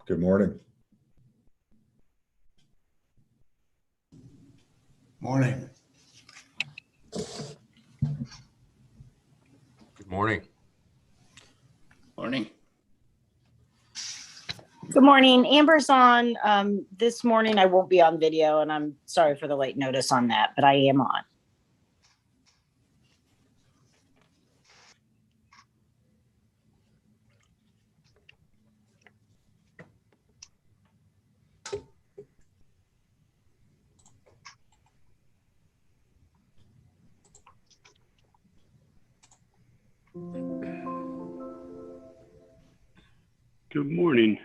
Good morning. Morning. Good morning. Morning. Good morning. Amber's on this morning. I won't be on video, and I'm sorry for the late notice on that, but I am on. Good morning.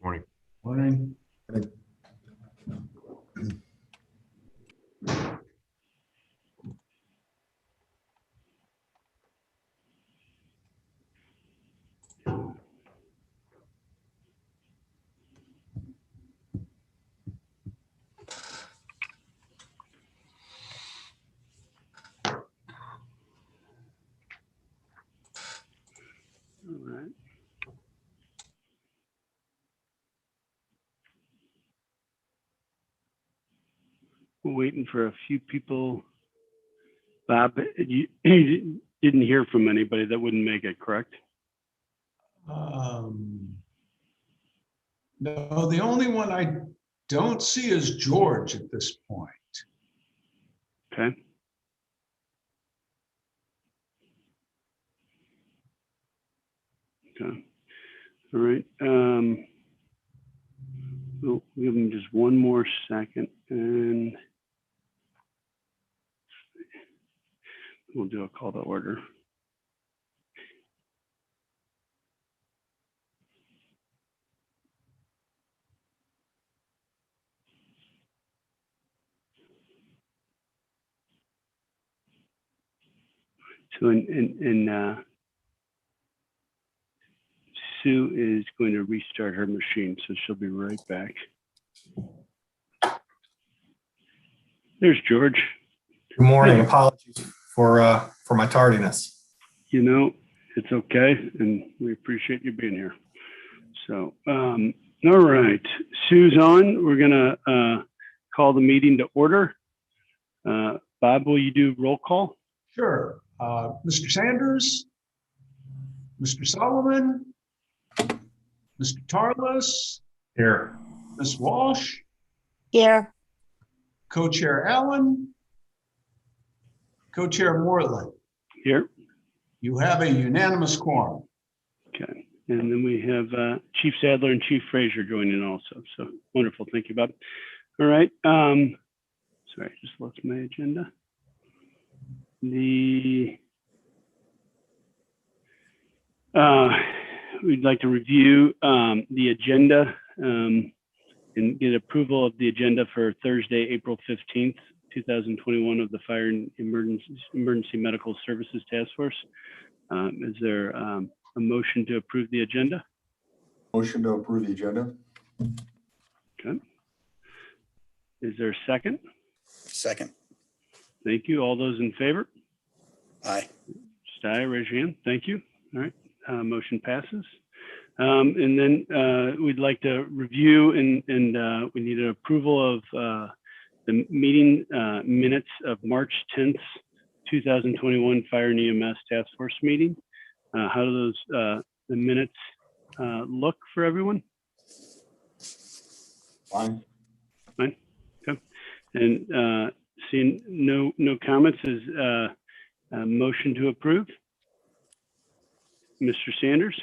Morning. Morning. All right. We're waiting for a few people. Bob, you didn't hear from anybody that wouldn't make it, correct? No, the only one I don't see is George at this point. Okay. Okay. All right. We'll give them just one more second and we'll do a call to order. So, Sue is going to restart her machine, so she'll be right back. There's George. Good morning. Apologies for my tardiness. You know, it's okay, and we appreciate you being here. So, all right, Sue's on. We're gonna call the meeting to order. Bob, will you do roll call? Sure. Mr. Sanders, Mr. Solomon, Mr. Tarlas, Here. Ms. Walsh, Here. Co-Chair Allen, Co-Chair Moreland. Here. You have a unanimous quorum. Okay, and then we have Chief Sadler and Chief Frazier joining also. So wonderful. Thank you, Bob. All right. Sorry, I just lost my agenda. We'd like to review the agenda and get approval of the agenda for Thursday, April 15th, 2021 of the Fire and Emergency Medical Services Task Force. Is there a motion to approve the agenda? Motion to approve the agenda. Okay. Is there a second? Second. Thank you. All those in favor? Aye. Just aye, raise your hand. Thank you. All right. Motion passes. And then we'd like to review and we need an approval of the meeting minutes of March 10th, 2021 Fire and EMS Task Force meeting. How do those the minutes look for everyone? Fine. Fine. Okay. And seeing no comments, is a motion to approve? Mr. Sanders,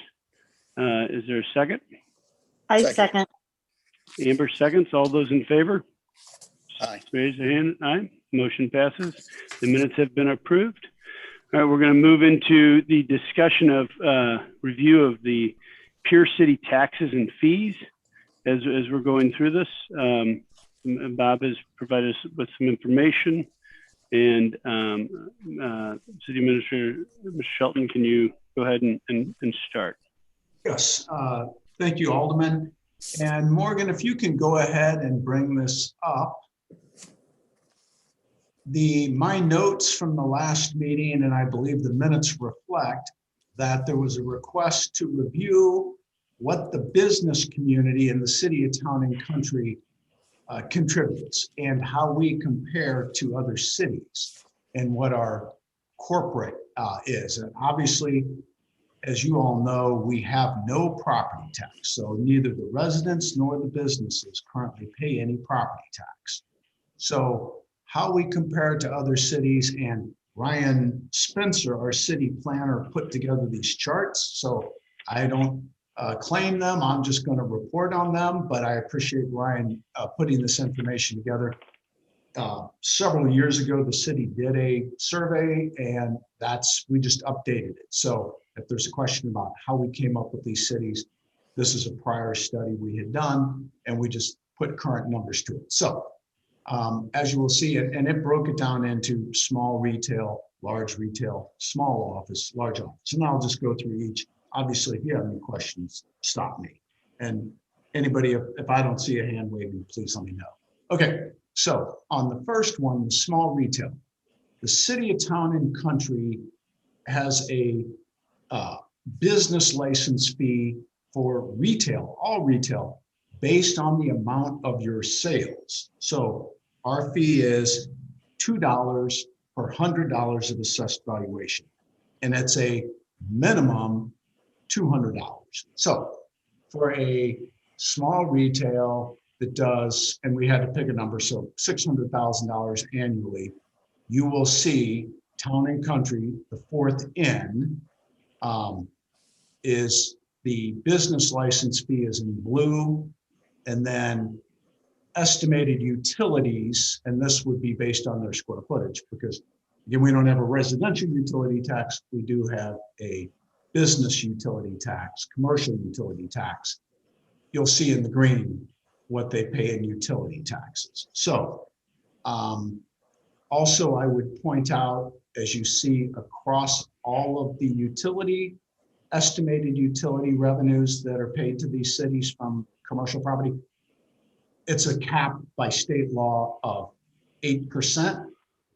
is there a second? I Second. second. Amber seconds. All those in favor? Aye. Raise your hand. Aye. Motion passes. The minutes have been approved. All right, we're going to move into the discussion of review of the Pierce City taxes and fees. As we're going through this, Bob has provided us with some information, and City Administrator Ms. Shelton, can you go ahead and start? Yes. Thank you, Alderman. And Morgan, if you can go ahead and bring this up. My notes from the last meeting, and I believe the minutes reflect that there was a request to review what the business community in the city of Town and Country contributes and how we compare to other cities and what our corporate is. And obviously, as you all know, we have no property tax. So neither the residents nor the businesses currently pay any property tax. So how we compare to other cities, and Ryan Spencer, our city planner, put together these charts. So I don't claim them, I'm just going to report on them, but I appreciate Ryan putting this information together. Several years ago, the city did a survey, and we just updated it. So if there's a question about how we came up with these cities, this is a prior study we had done, and we just put current numbers to it. So as you will see, and it broke it down into small retail, large retail, small office, large office. And I'll just go through each. Obviously, if you have any questions, stop me. And anybody, if I don't see a hand waving, please let me know. Okay, so on the first one, the small retail, the city of Town and Country has a business license fee for retail, all retail, based on the amount of your sales. So our fee is $2 per $100 of assessed valuation. And it's a minimum $200. So for a small retail that does, and we had to pick a number, so $600,000 annually, you will see Town and Country, the fourth in, is the business license fee is in blue, and then estimated utilities, and this would be based on their square footage, because again, we don't have a residential utility tax, we do have a business utility tax, commercial utility tax. You'll see in the green what they pay in utility taxes. So also I would point out, as you see across all of the estimated utility revenues that are paid to these cities from commercial property, it's a cap by state law of 8%.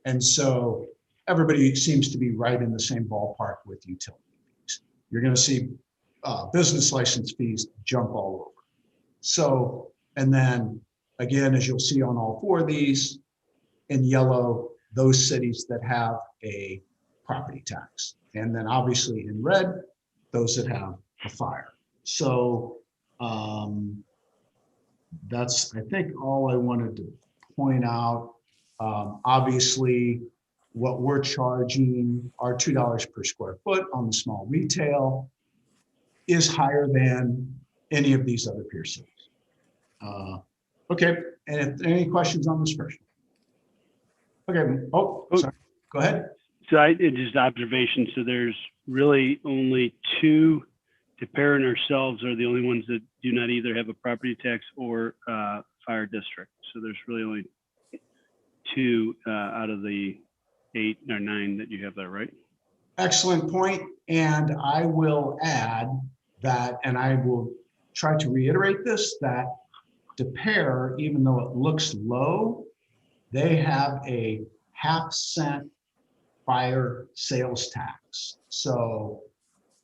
And so everybody seems to be right in the same ballpark with utility fees. You're going to see business license fees jump all over. So, and then again, as you'll see on all four of these, in yellow, those cities that have a property tax. And then obviously in red, those that have a fire. So that's, I think, all I wanted to point out. Obviously, what we're charging, our $2 per square foot on the small retail, is higher than any of these other peer cities. Okay, and if any questions on this first? Okay, sorry, go ahead. So it's just observation. So there's really only two, Tapera and ourselves are the only ones that do not either have a property tax or fire district. So there's really only two out of the 8 or 9 that you have there, right? Excellent point. And I will add that, and I will try to reiterate this, that Tapera, even though it looks low, they have a half-cent fire sales tax. So,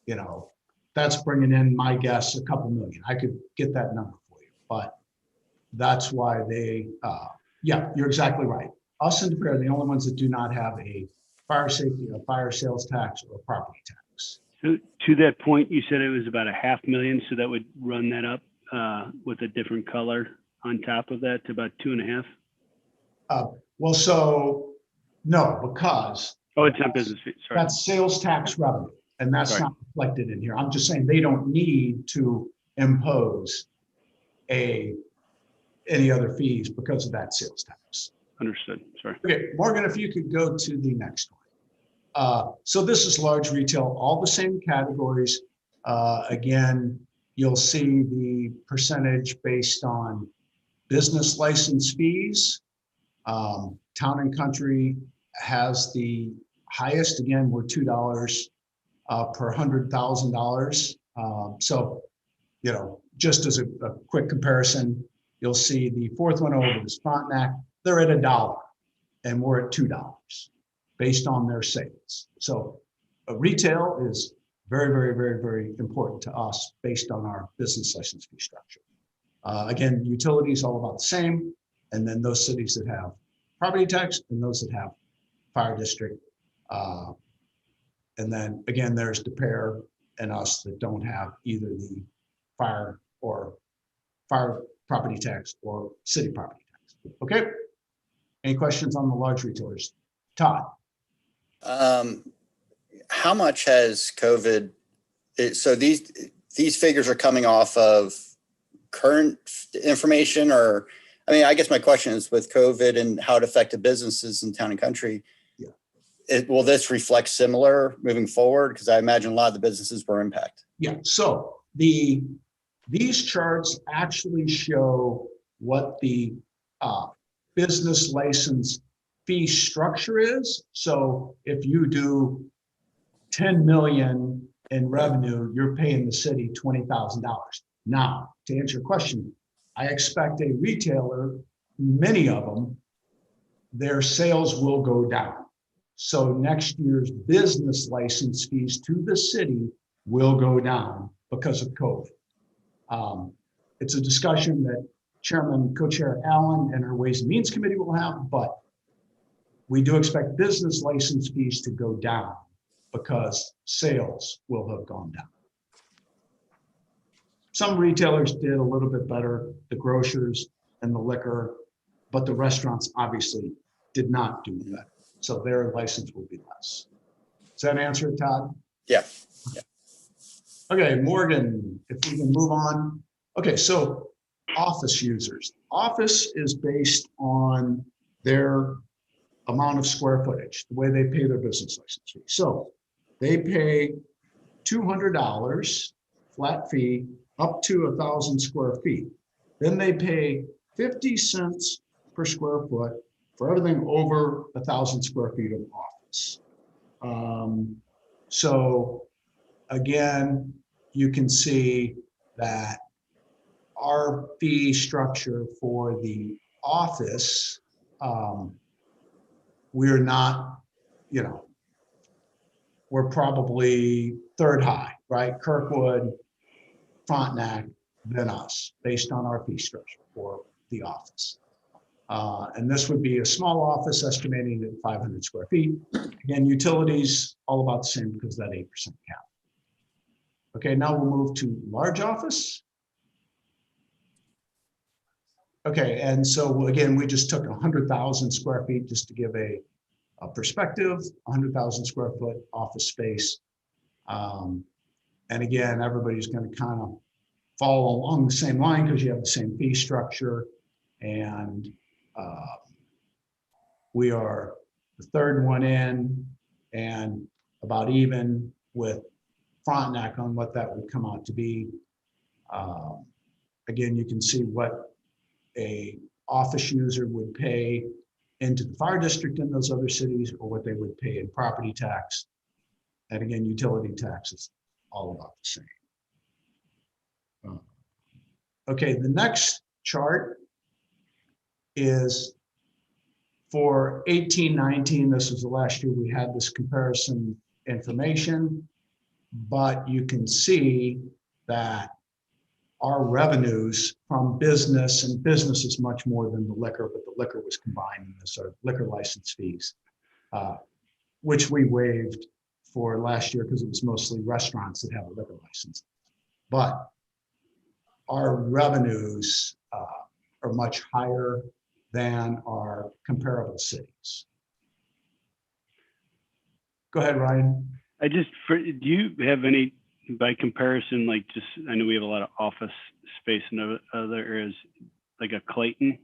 you know, that's bringing in, my guess, a couple million. I could get that number for you, but that's why they, yeah, you're exactly right. Us and Tapera are the only ones that do not have a fire safety, a fire sales tax, or a property tax. So to that point, you said it was about $500,000, so that would run that up with a different color on top of that to about 2.5. Well, so no, because it's not business fees. Sorry, that's sales tax revenue, and that's not reflected in here. I'm just saying they don't need to impose any other fees because of that sales tax. Understood. Sorry. Okay, Morgan, if you could go to the next one. So this is large retail, all the same categories. Again, you'll see the percentage based on business license fees. Town and Country has the highest. Again, we're $2 per $100,000. So, you know, just as a quick comparison, you'll see the fourth one over is Frontenac. They're at $1 and we're at $2 based on their sales. So retail is Very, very, very, very important to us based on our business license fee structure. Again, utilities all about the same, and then those cities that have property tax and those that have fire district. And then again, there's the pair and us that don't have either the fire property tax or city property tax. Okay. Any questions on the large retailers? Todd? How much has COVID, so these figures are coming off of current information, or, I mean, I guess my question is with COVID and how it affected businesses in town and country, will this reflect similar moving forward? Because I imagine a lot of the businesses were impacted. Yeah, so these charts actually show what the business license fee structure is. So if you do 10 million in revenue, you're paying the city $20,000. Now, to answer your question, I expect a retailer, many of them, their sales will go down. So next year's business license fees to the city will go down because of COVID. It's a discussion that Chairman, Co-Chair Allen and our Ways and Means Committee will have, but we do expect business license fees to go down because sales will have gone down. Some retailers did a little bit better, the grocers and the liquor, but the restaurants obviously did not do that. So their license will be less. Does that answer it, Todd? Yeah. Okay, Morgan, if we can move on. Okay, so office users. Office is based on their amount of square footage, the way they pay their business license fee. So they pay $200 flat fee up to 1,000 square feet. Then they pay 50 cents per square foot for everything over 1,000 square feet of office. So again, you can see that our fee structure for the office, we're not, we're probably third high, right? Kirkwood, Frontenac, then us, based on our fee structure for the office. And this would be a small office estimating at 500 square feet. Again, utilities, all about the same because of that 8% cap. Okay, now we'll move to large office. Okay, and so again, we just took 100,000 square feet just to give a perspective, 100,000 square foot office space. And again, everybody's going to kind of follow along the same line because you have the same fee structure. And we are the third one in and about even with Frontenac on what that would come out to be. Again, you can see what a office user would pay into the fire district in those other cities or what they would pay in property tax. And again, utility taxes, all about the same. Okay, the next chart is for 18-19. This was the last year we had this comparison information, but you can see that our revenues from business, and business is much more than the liquor, but the liquor was combined in this, our liquor license fees, which we waived for last year because it was mostly restaurants that have a liquor license. But our revenues are much higher than our comparable cities. Go ahead, Ryan. Do you have any, by comparison, like just, I know we have a lot of office space in other areas, like a Clayton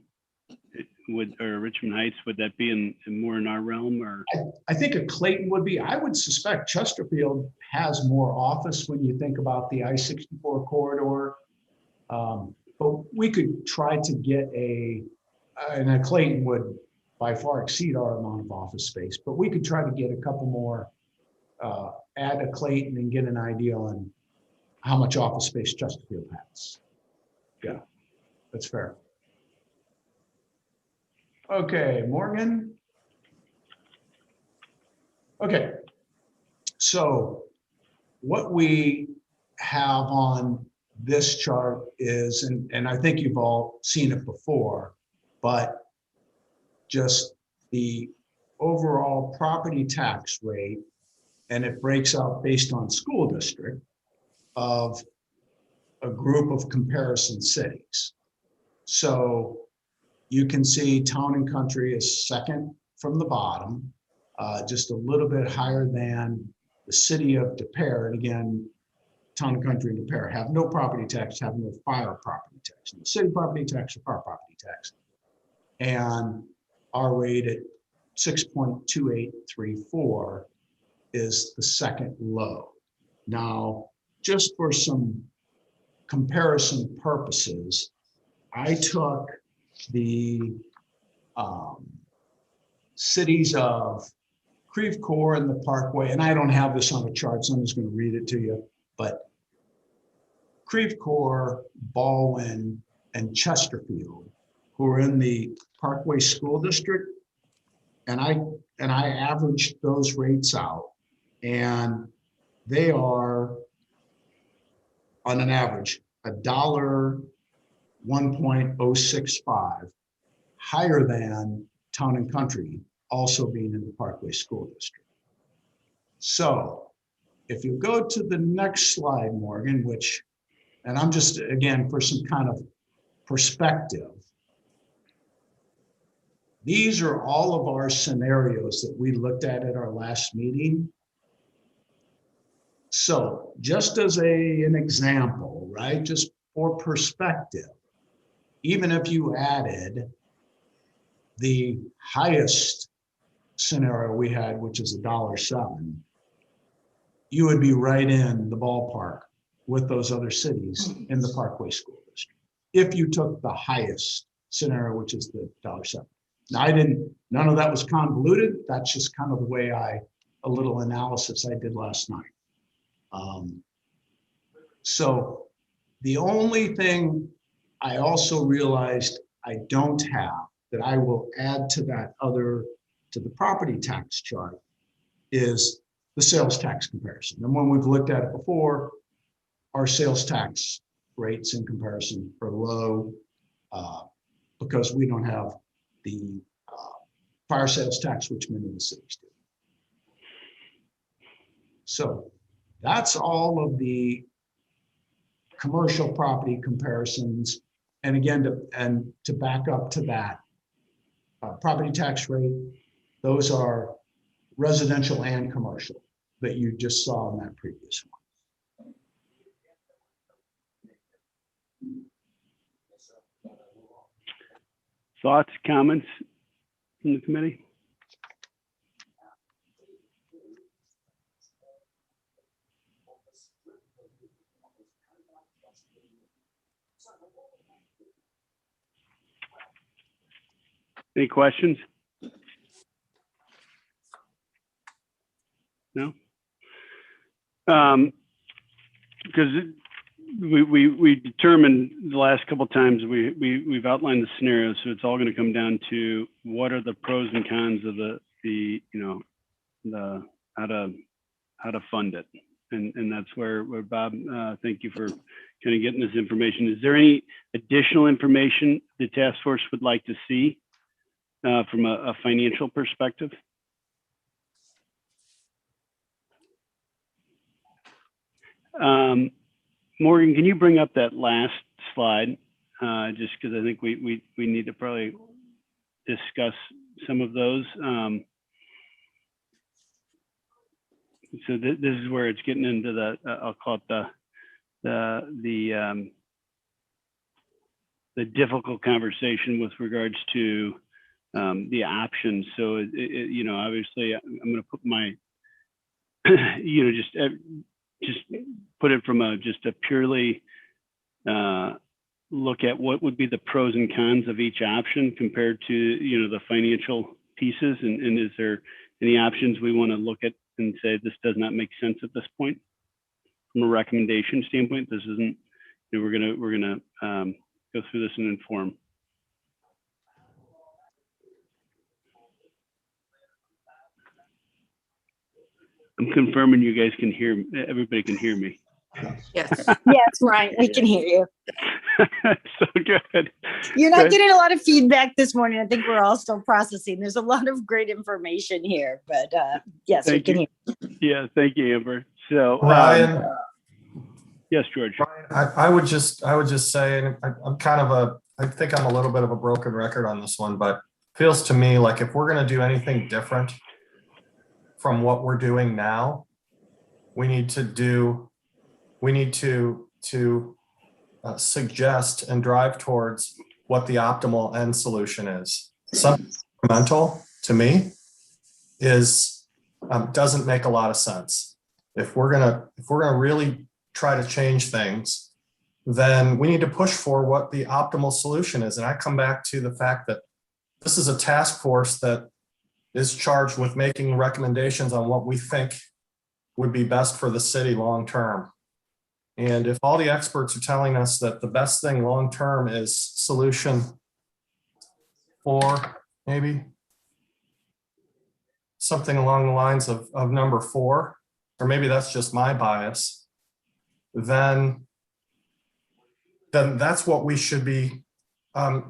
or Richmond Heights, would that be more in our realm, or? I think a Clayton would be. I would suspect Chesterfield has more office when you think about the I-64 corridor. But we could try to get and a Clayton would by far exceed our amount of office space, but we could try to get a couple more, add a Clayton and get an idea on how much office space Chesterfield has. Yeah, that's fair. Okay, Morgan. Okay, so what we have on this chart is, and I think you've all seen it before, but just the overall property tax rate, and it breaks out based on school district of a group of comparison cities. So you can see Town and Country is second from the bottom, just a little bit higher than the city of De Pere. And again, Town and Country and De Pere have no property tax, have no fire property tax, no city property tax or fire property tax. And our rate at 6.2834 is the second low. Now, just for some comparison purposes, I took the cities of Creve Coeur and the Parkway, and I don't have this on a chart, so I'm just going to read it to you, but Creve Coeur, Baldwin, and Chesterfield, who are in the Parkway School District, and I averaged those rates out, and they are on an average $1.065 higher than Town and Country, also being in the Parkway School District. So if you go to the next slide, Morgan, which, and I'm just, again, for some kind of perspective, these are all of our scenarios that we looked at our last meeting. So just as an example, right, just for perspective, even if you added the highest scenario we had, which is $1.07, you would be right in the ballpark with those other cities in the Parkway School District, if you took the highest scenario, which is the $1.07. Now, none of that was convoluted. That's just kind of the way a little analysis I did last night. So the only thing I also realized I don't have that I will add to that to the property tax chart is the sales tax comparison. And when we've looked at it before, our sales tax rates in comparison are low because we don't have the fire sales tax, which many of the cities do. So that's all of the commercial property comparisons. And again, to back up to that property tax rate, those are residential and commercial that you just saw in that previous one. Thoughts, comments from the committee? Any questions? No? Because we determined the last couple of times we've outlined the scenarios, so it's all going to come down to what are the pros and cons of the how to fund it, and that's where Bob, thank you for kind of getting this information. Is there any additional information the task force would like to see from a financial perspective? Morgan, can you bring up that last slide? Just because I think we need to probably discuss some of those. So this is where it's getting into the I'll call it the difficult conversation with regards to the options. So you know, obviously I'm going to put my you know, just put it from just a purely look at what would be the pros and cons of each option compared to, you know, the financial pieces, and is there any options we want to look at and say this does not make sense at this point from a recommendation standpoint? This isn't, you know, we're gonna go through this and inform. I'm confirming you guys can hear, everybody can hear me. Yes. Yes, Ryan, we can hear you. So good. You're not Good. getting a lot of feedback this morning. I think we're all still processing. There's a lot of great information here, but yes, we Thank can you. hear. Yeah, thank you, Amber. So, Ryan, yes, George. I would just say, and I think I'm a little bit of a broken record on this one, but feels to me like if we're going to do anything different from what we're doing now, we need to suggest and drive towards what the optimal end solution is. Something mental to me is doesn't make a lot of sense. If we're gonna really try to change things, then we need to push for what the optimal solution is. And I come back to the fact that this is a task force that is charged with making recommendations on what we think would be best for the city long term. And if all the experts are telling us that the best thing long term is solution 4, maybe something along the lines of number 4, or maybe that's just my bias, then that's what we should be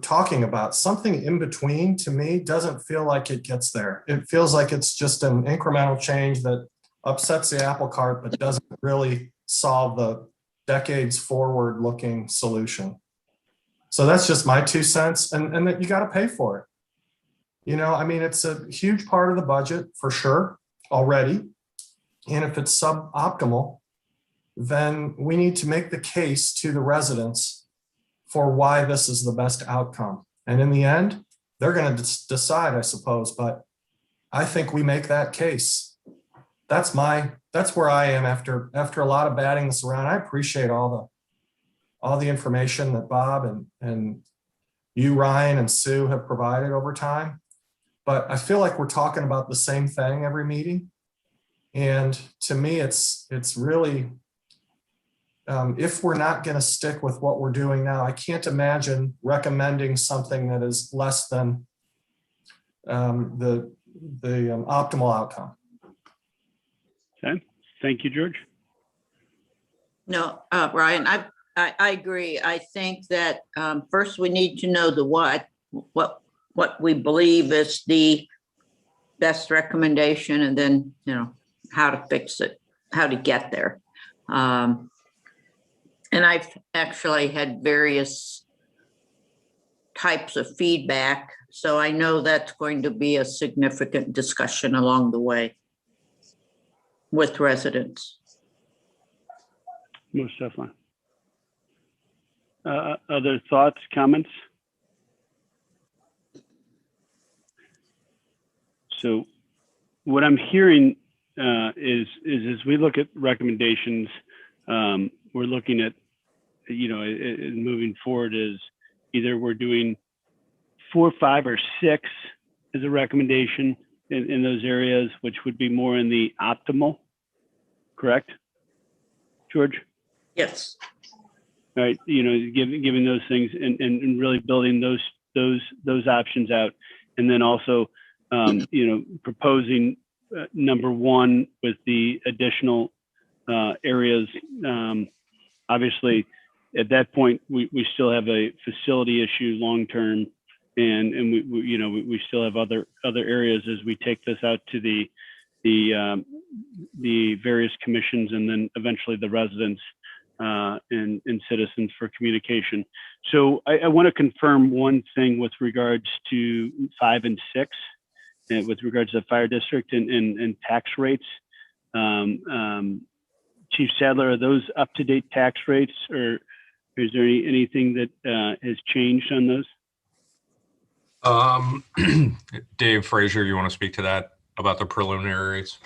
talking about. Something in between, to me, doesn't feel like it gets there. It feels like it's just an incremental change that upsets the apple cart, but doesn't really solve the decades forward looking solution. So that's just my 2 cents, and that you got to pay for it. You know, I mean, it's a huge part of the budget for sure already. And if it's suboptimal, then we need to make the case to the residents for why this is the best outcome. And in the end, they're going to decide, I suppose, but I think we make that case. That's where I am after a lot of batting this around. I appreciate all the information that Bob and you, Ryan, and Sue have provided over time. But I feel like we're talking about the same thing every meeting. And to me, it's really, if we're not going to stick with what we're doing now, I can't imagine recommending something that is less than the optimal outcome. Okay. Thank you, George. No, Ryan, I agree. I think that first we need to know the what we believe is the best recommendation, and then, you know, how to fix it, how to get there. And I've actually had various types of feedback, so I know that's going to be a significant discussion along the way with residents. Most definitely. Other thoughts, comments? So what I'm hearing is as we look at recommendations, we're looking at, you know, moving forward is either we're doing 4, 5, or 6 as a recommendation in those areas, which would be more in the optimal, correct, George? Yes. All right, you know, giving those things and really building those options out, and then also, you know, proposing number 1 with the additional areas. Obviously, at that point, we still have a facility issue long term, and we you know, we still have other areas as we take this out to the various commissions, and then eventually the residents and citizens for communication. So I want to confirm one thing with regards to 5 and 6, and with regards to the fire district and tax rates. Chief Sadler, are those up-to-date tax rates, or is there anything that has changed on those? Dave Frazier, you want to speak to that about the preliminary rates?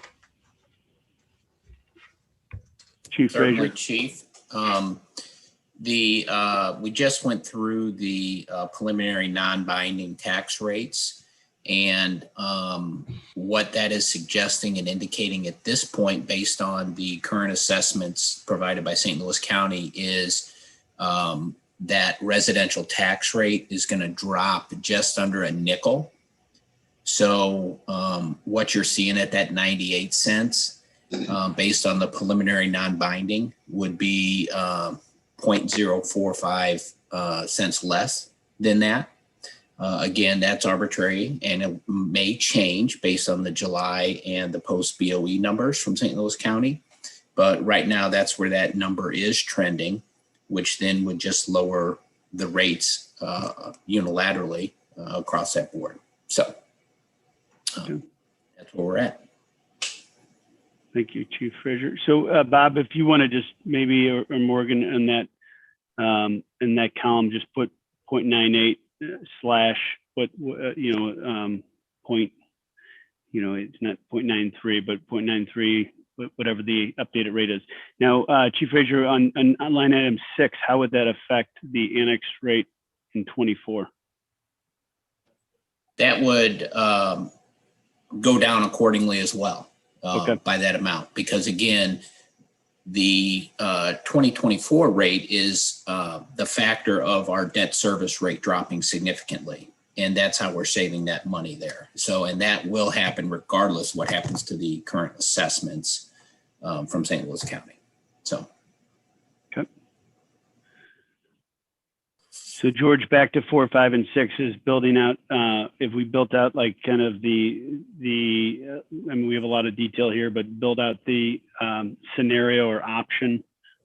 Chief Certainly, Frazier. Chief. We just went through the preliminary non-binding tax rates, and what that is suggesting and indicating at this point, based on the current assessments provided by St. Louis County, is that residential tax rate is going to drop just under a nickel. So what you're seeing at that 98 cents, based on the preliminary non-binding, would be 0.045 cents less than that. Again, that's arbitrary and it may change based on the July and the post BOE numbers from St. Louis County. But right now that's where that number is trending, which then would just lower the rates unilaterally across that board. So that's where we're at. Thank you, Chief Frazier. So Bob, if you want to just maybe, or Morgan, in that column, just put 0.98 slash what point, it's not 0.93, but 0.93, whatever the updated rate is. Now, Chief Frazier, on line item 6, how would that affect the annex rate in 24? That would go down accordingly as well. Okay. By that amount, because again, the 2024 rate is the factor of our debt service rate dropping significantly. And that's how we're saving that money there. So, and that will happen regardless of what happens to the current assessments from St. Louis County. So. Okay. So George, back to 4, 5, and 6 is building out. If we built out like kind of I mean, we have a lot of detail here, but build out the scenario or option,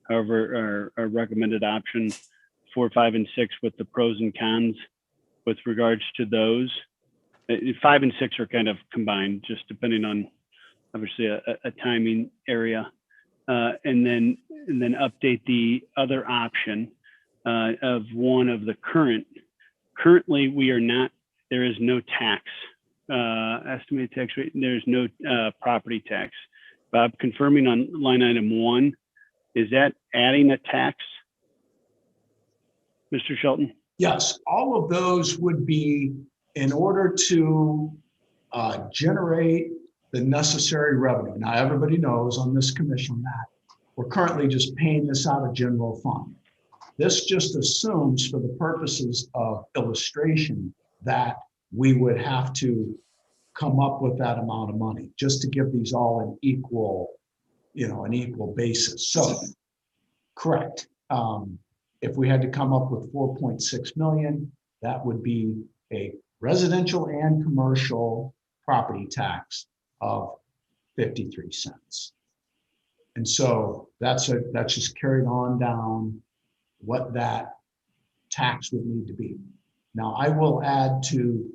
however, our recommended option 4, 5, and 6 with the pros and cons with regards to those. 5 and 6 are kind of combined, just depending on obviously a timing area, and then update the other option. Of one of the currently we are not, there is no tax, estimated tax rate, there's no property tax. Bob, confirming on line item 1, is that adding a tax? Mr. Shelton? Yes, all of those would be in order to generate the necessary revenue. Now, everybody knows on this commission that we're currently just paying this out of general fund. This just assumes, for the purposes of illustration, that we would have to come up with that amount of money just to give these all an equal basis. So, correct. If we had to come up with 4.6 million, that would be a residential and commercial property tax of 53 cents. And so that's just carried on down what that tax would need to be. Now, I will add to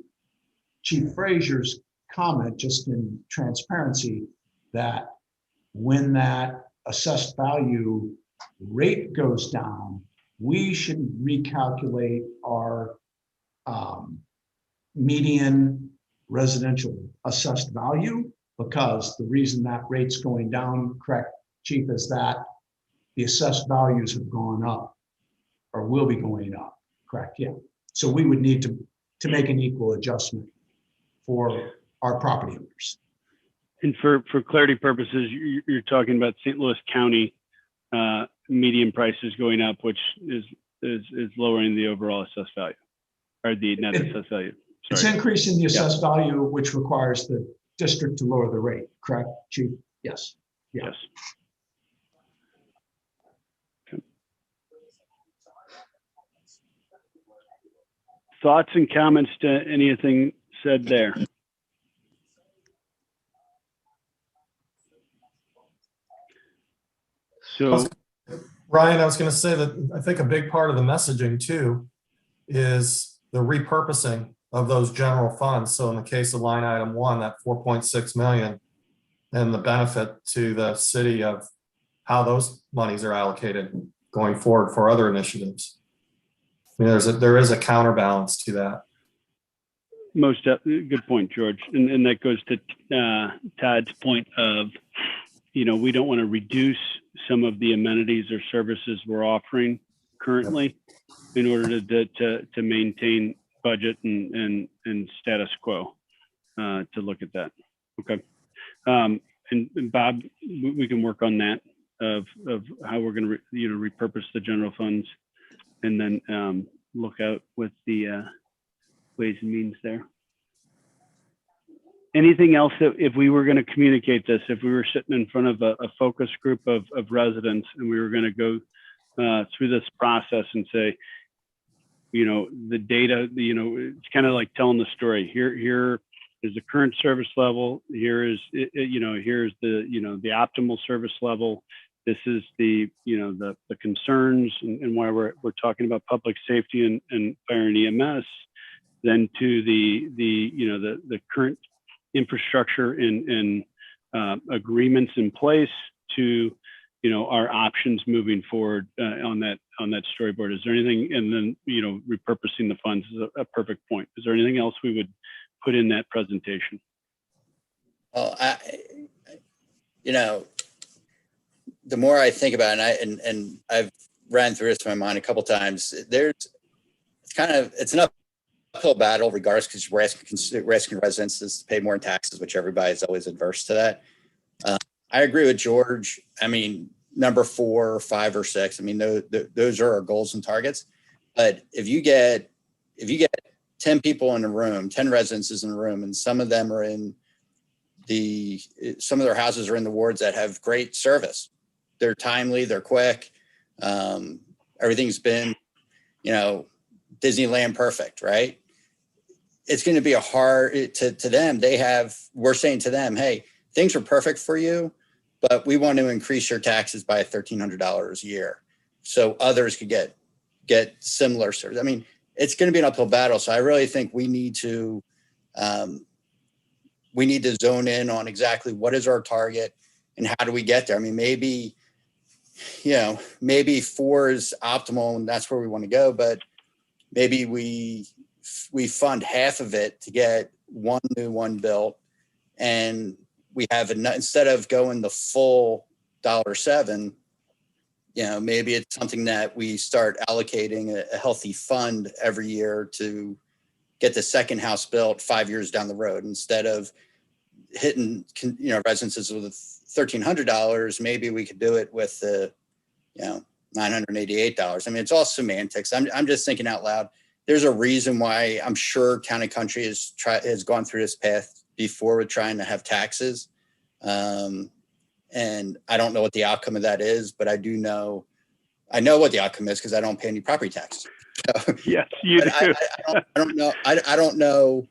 Chief Frazier's comment, just in transparency, that when that assessed value rate goes down, we should recalculate our median residential assessed value, because the reason that rate's going down, correct, Chief, is that the assessed values have gone up or will be going up, correct? Yeah. So we would need to make an equal adjustment for our property owners. And for clarity purposes, you're talking about St. Louis County median prices going up, which is lowering the overall assessed value, or the net assessed value. It's increasing the assessed value, which requires the district to lower the rate, correct, Chief? Yes. Yeah. Yes. Okay. Thoughts and comments to anything said there? So, Ryan, I was going to say that I think a big part of the messaging too is the repurposing of those general funds. So in the case of line item 1, that 4.6 million, and the benefit to the city of how those monies are allocated going forward for other initiatives. I mean, there is a counterbalance to that. good point, George. And that goes to Todd's point of, we don't want to reduce some of the amenities or services we're offering currently in order to maintain budget and status quo, to look at that. Okay. And Bob, we can work on that of how we're going to repurpose the general funds, and then look out with the ways and means there. anything else that if we were going to communicate this, if we were sitting in front of a focus group of residents and we were going to go through this process and say, the data, it's kind of like telling the story. Here is the current service level. Here is, here's the optimal service level. This is the concerns and why we're talking about public safety and fire and EMS. Then to the current infrastructure and agreements in place to our options moving forward on that storyboard. Is there anything, and then repurposing the funds is a perfect point. Is there anything else we would put in that presentation? Well, the more I think about it, and I've ran through this in my mind a couple times, it's an uphill battle regardless, because we're asking residents to pay more in taxes, which everybody's always adverse to that. I agree with George. I mean, number 4, 5, or 6. I mean, those are our goals and targets. But if you get 10 people in a room, 10 residences in a room, and some of them are some of their houses are in the wards that have great service. They're timely, they're quick. Everything's been, Disneyland perfect, right? It's going to be to them. We're saying to them, hey, things are perfect for you, but we want to increase your taxes by $1,300 a year so others could get similar service. I mean, it's going to be an uphill battle. So I really think we need to zone in on exactly what is our target and how do we get there. I mean, maybe 4 is optimal and that's where we want to go, but maybe we fund half of it to get one new one built, and we have instead of going the full $7, maybe it's something that we start allocating a healthy fund every year to get the second house built 5 years down the road. Instead of hitting, residences with $1,300, maybe we could do it with the, $988. I mean, it's all semantics. I'm just thinking out loud. There's a reason why I'm sure Town and Country has gone through this path before with trying to have taxes. And I don't know what the outcome of that is, but I know what the outcome is because I don't pay any property taxes. So, yes, you do. I don't know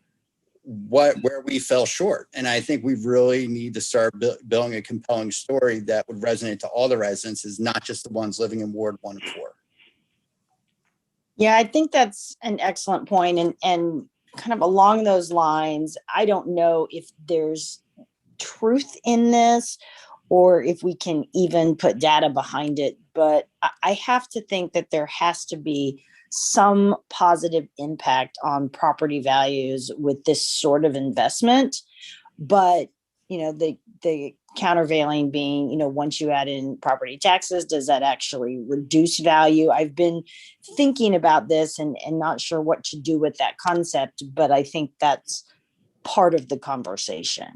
where we fell short. And I think we really need to start building a compelling story that would resonate to all the residents, not just the ones living in Ward 1 and 4. Yeah, I think that's an excellent point. And kind of along those lines, I don't know if there's truth in this or if we can even put data behind it, but I have to think that there has to be some positive impact on property values with this sort of investment. But, the countervailing being, once you add in property taxes, does that actually reduce value? I've been thinking about this and not sure what to do with that concept, but I think that's part of the conversation.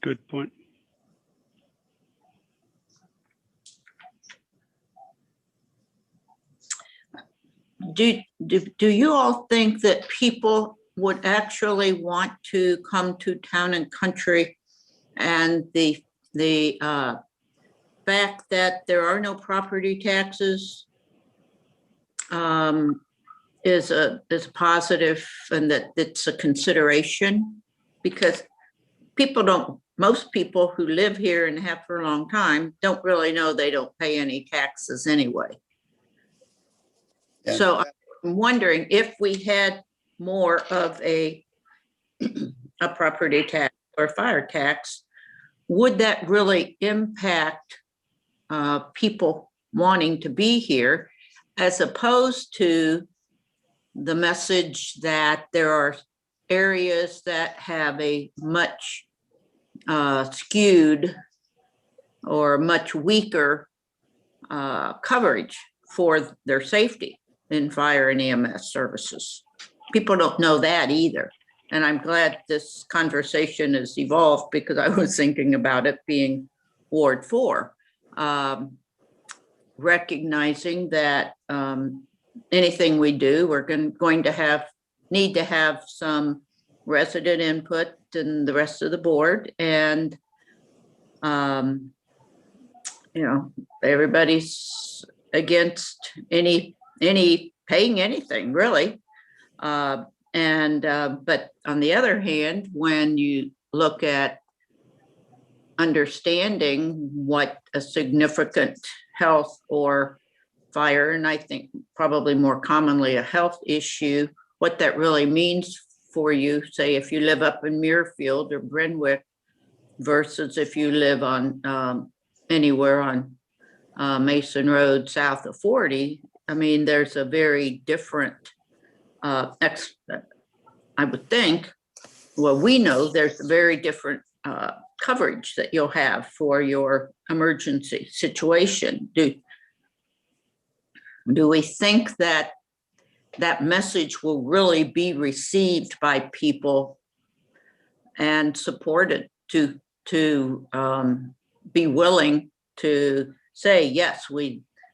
Good point. Do you all think that people would actually want to come to Town and Country, and the fact that there are no property taxes is a positive, and that it's a consideration? Because most people who live here and have for a long time don't really know they don't pay any taxes anyway. Yeah. So I'm wondering if we had more of a property tax or fire tax, would that really impact people wanting to be here, as opposed to the message that there are areas that have a much skewed or much weaker coverage for their safety in fire and EMS services? People don't know that either. And I'm glad this conversation has evolved, because I was thinking about it being Ward 4, recognizing that anything we do, we're going to need to have some resident input and the rest of the board, and everybody's against any paying anything really. But on the other hand, when you look at understanding what a significant health or fire, and I think probably more commonly a health issue, what that really means for you, say if you live up in Muirfield or Brentwood versus if you live on anywhere on Mason Road south of 40, I mean, there's a very different, I would think, well, we know there's a very different coverage that you'll have for your emergency situation. Do we think that that message will really be received by people and supported to be willing to say, yes,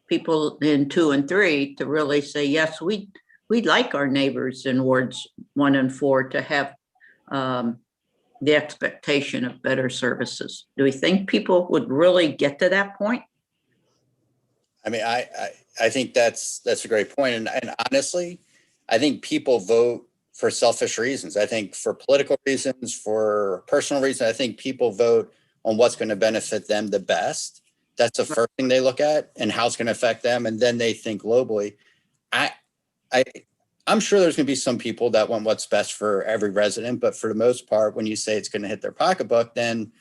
people in 2 and 3 to really say, yes, we'd like our neighbors in wards 1 and 4 to have the expectation of better services? Do we think people would really get to that point? I mean, I think that's a great point. And honestly, I think people vote for selfish reasons. I think for political reasons, for personal reasons, I think people vote on what's going to benefit them the best. That's the first thing they look at, and how it's going to affect them. And then they think globally. I'm sure there's going to be some people that want what's best for every resident, but for the most part, when you say it's going to hit their pocketbook, then,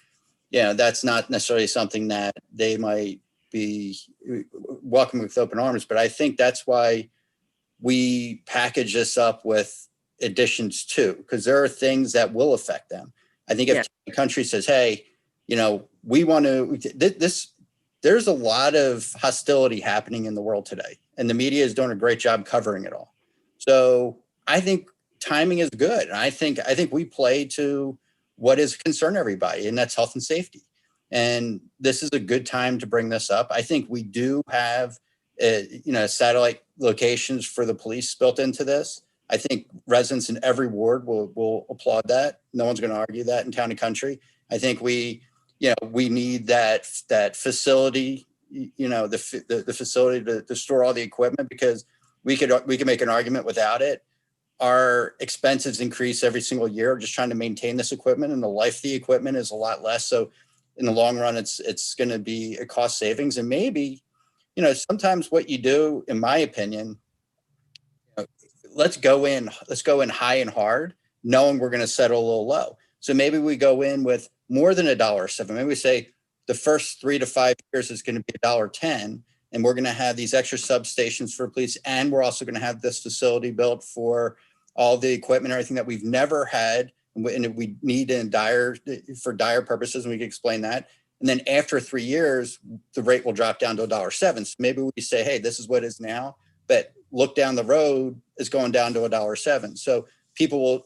that's not necessarily something that they might be welcoming with open arms. But I think that's why we package this up with additions too, because there are things that will affect them. I think if the country says, hey, we want to, there's a lot of hostility happening in the world today, and the media is doing a great job covering it all. So I think timing is good. And I think we play to what is concern everybody, and that's health and safety. And this is a good time to bring this up. I think we do have, satellite locations for the police built into this. I think residents in every ward will applaud that. No one's going to argue that in town and country. I think we need that facility, the facility to store all the equipment, because we could make an argument without it. Our expenses increase every single year just trying to maintain this equipment, and the life of the equipment is a lot less. So in the long run, it's going to be a cost savings. And maybe, sometimes what you do, in my opinion, let's go in high and hard, knowing we're going to settle a little low. So maybe we go in with more than $1.07. Maybe we say the first 3 to 5 years is going to be $1.10. And we're going to have these extra substations for police. And we're also going to have this facility built for all the equipment, everything that we've never had. And we need for dire purposes. And we can explain that. And then after 3 years, the rate will drop down to $1.07. So maybe we say, hey, this is what it is now, but look down the road, it's going down to $1.07. So people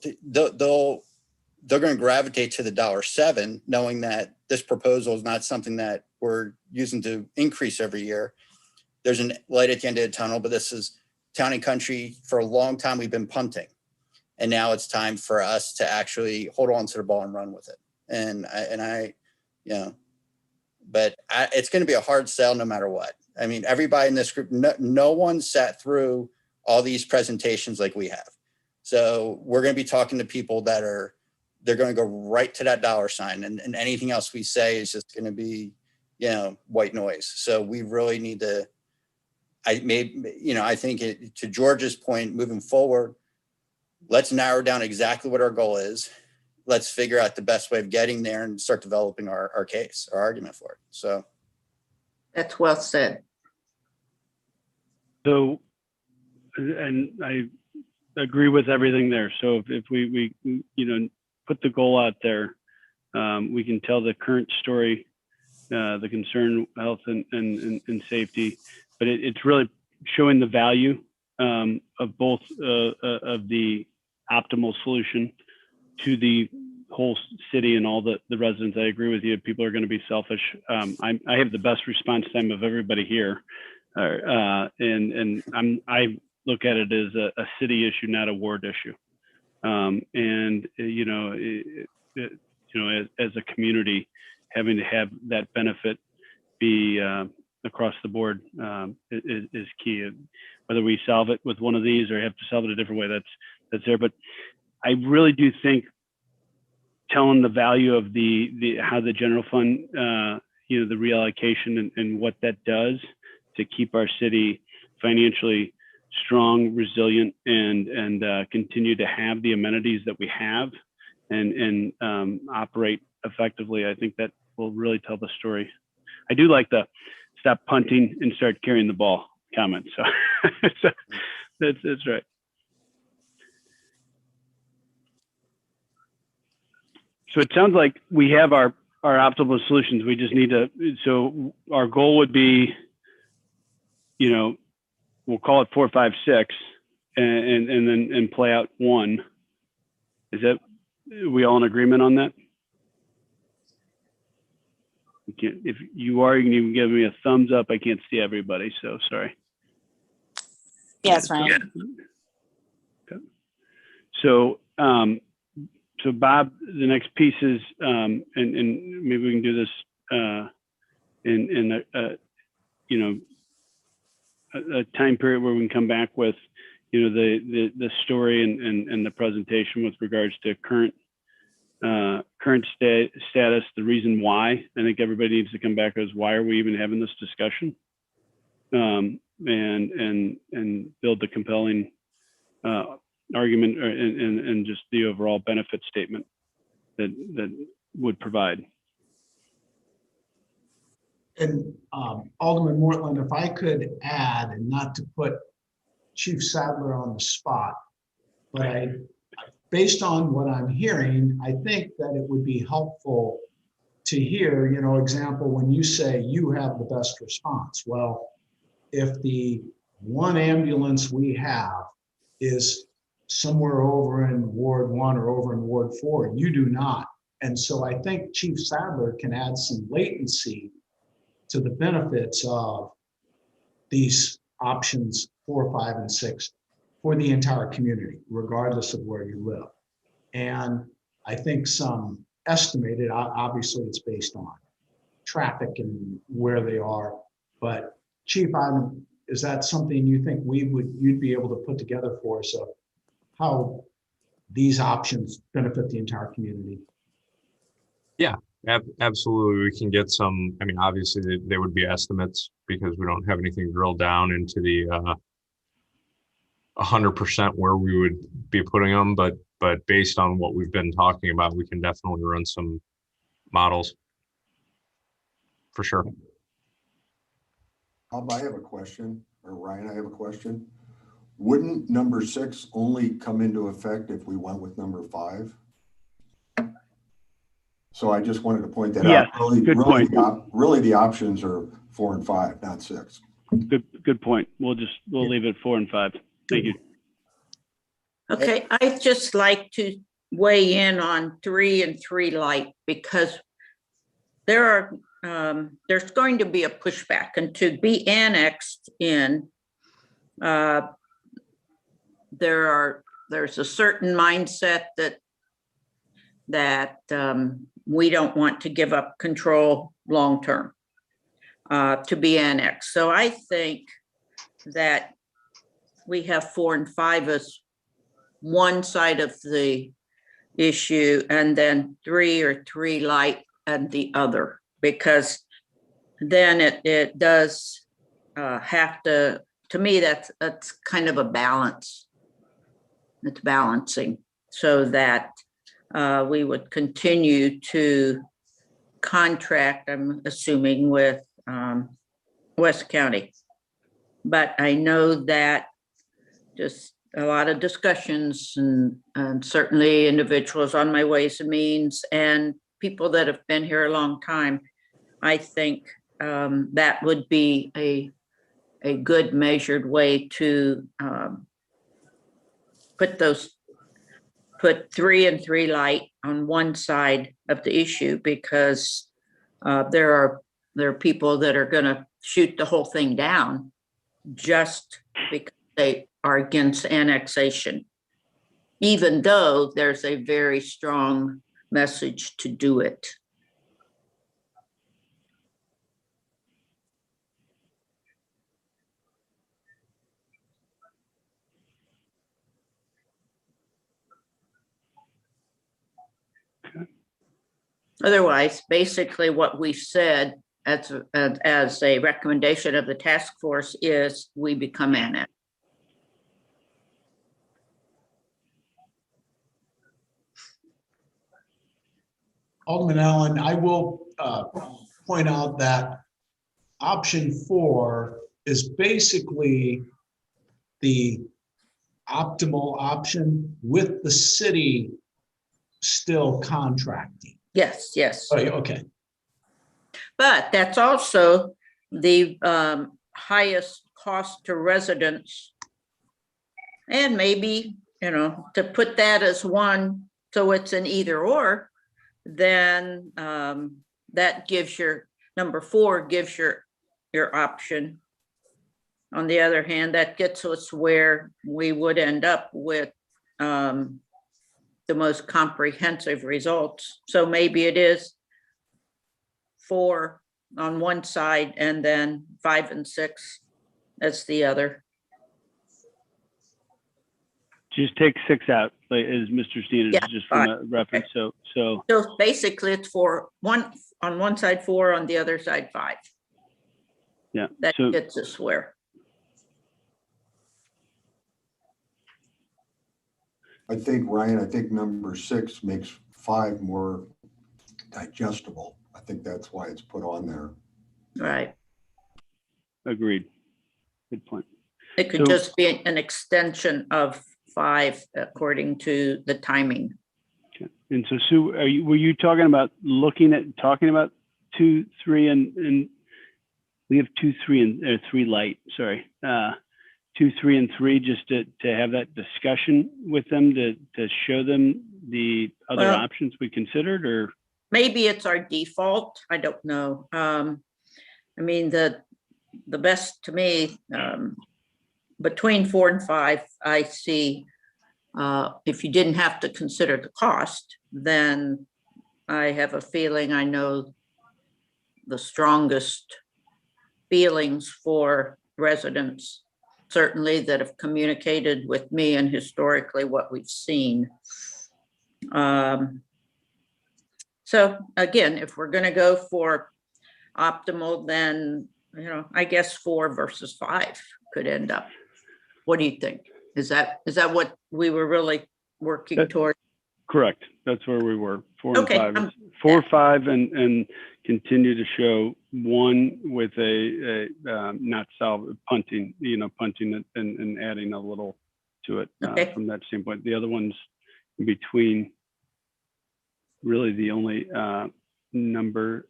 they're going to gravitate to the $1.07, knowing that this proposal is not something that we're using to increase every year. There's a light at the end of the tunnel, but this is town and country. For a long time, we've been punting, and now it's time for us to actually hold on to the ball and run with it. It's going to be a hard sell no matter what. I mean, everybody in this group, no one sat through all these presentations like we have. So we're going to be talking to people they're going to go right to that $, and anything else we say is just going to be, white noise. So we really need to, I think to George's point, moving forward, let's narrow down exactly what our goal is. Let's figure out the best way of getting there and start developing our case, our argument for it. So that's well said. So, and I agree with everything there. So if we put the goal out there, we can tell the current story, the concern, health and safety, but it's really showing the value of both of the optimal solution to the whole city and all the residents. I agree with you. People are going to be selfish. I have the best response time of everybody here. And I look at it as a city issue, not a ward issue. As a community, having to have that benefit be across the board is key. Whether we solve it with one of these or have to solve it a different way, that's there. But I really do think telling the value of how the general fund, the reallocation and what that does to keep our city financially strong, resilient, and continue to have the amenities that we have and operate effectively. I think that will really tell the story. I do like the stop punting and start carrying the ball comment. So, so that's right. So it sounds like we have our optimal solutions. We just need to, so our goal would be, we'll call it 4, 5, 6 and then play out 1. Are we all in agreement on that? If you are, you can give me a thumbs up. I can't see everybody, so sorry. Yes, Ryan. Okay. So, so Bob, the next piece is, and maybe we can do this in a time period where we can come back with, the story and the presentation with regards to current status, the reason why. I think everybody needs to come back as why are we even having this discussion, and build the compelling argument and just the overall benefit statement that would provide. And Alderman Mortland, if I could add, and not to put Chief Sadler on the spot, but based on what I'm hearing, I think that it would be helpful to hear, example, when you say you have the best response. Well, if the one ambulance we have is somewhere over in Ward 1 or over in Ward 4, you do not. And so I think Chief Sadler can add some latency to the benefits of these options 4, 5, and 6 for the entire community, regardless of where you live. And I think some estimated, obviously it's based on traffic and where they are, but Chief, is that something you think you'd be able to put together for us of how these options benefit the entire community? Yeah, absolutely. We can get some, obviously they would be estimates because we don't have anything drilled down into the 100% where we would be putting them, but based on what we've been talking about, we can definitely run some models for sure. Bob, I have a question, or Ryan, I have a question. Wouldn't number 6 only come into effect if we went with number 5? So I just wanted to point that out. Good point. Really, the options are 4 and 5, not 6. Good point. We'll leave it 4 and 5. Thank you. Okay, I'd just like to weigh in on 3 and 3 light because there's going to be a pushback, and to be annexed in, there's a certain mindset that we don't want to give up control long term to be annexed. So I think that we have 4 and 5 as one side of the issue, and then 3 or 3 light and the other, because then it does have to me, that's kind of a balance. It's balancing so that we would continue to contract, I'm assuming, with West County. But I know that just a lot of discussions and certainly individuals on my Ways and Means and people that have been here a long time, I think that would be a good measured way to put 3 and 3 light on one side of the issue, because there are people that are going to shoot the whole thing down just because they are against annexation. even though there's a very strong message to do it. Otherwise, basically what we said as a recommendation of the task force is we become annex. Alderman Allen, I will point out that option 4 is basically the optimal option with the city still contracting. Yes, yes. Oh, okay. But that's also the highest cost to residents. And maybe, to put that as one, so it's an either or, then that gives your, number 4 gives your option. On the other hand, that gets us where we would end up with the most comprehensive results. So maybe it is 4 on one side and then 5 and 6 as the other. Just take 6 out, like, as Mr. Steen is, Yeah, just from a reference. So So basically it's 4, one on one side 4, on the other side 5. yeah. That So gets us where. I think, Ryan, I think number 6 makes 5 more digestible. I think that's why it's put on there. Right. agreed. Good point. It could So- just be an extension of 5 according to the timing. Okay. And so Sue, were you talking about talking about 2, 3, and we have 2, 3 and 3 light, sorry. 2, 3, and 3, just to have that discussion with them to show them the other Well- options we considered, or? Maybe it's our default. I don't know. I mean, the best to me, between 4 and 5, I see, if you didn't have to consider the cost, then I have a feeling I know the strongest feelings for residents, certainly that have communicated with me and historically what we've seen. So again, if we're going to go for optimal, then, I guess 4 versus 5 could end up. What do you think? Is that what we were really working toward? Correct. That's where we were. 4 Okay, and 5. 4, 5, and continue to show 1 with a not punting, punting it and adding a little to it Okay. from that standpoint. The other ones in between, really the only number,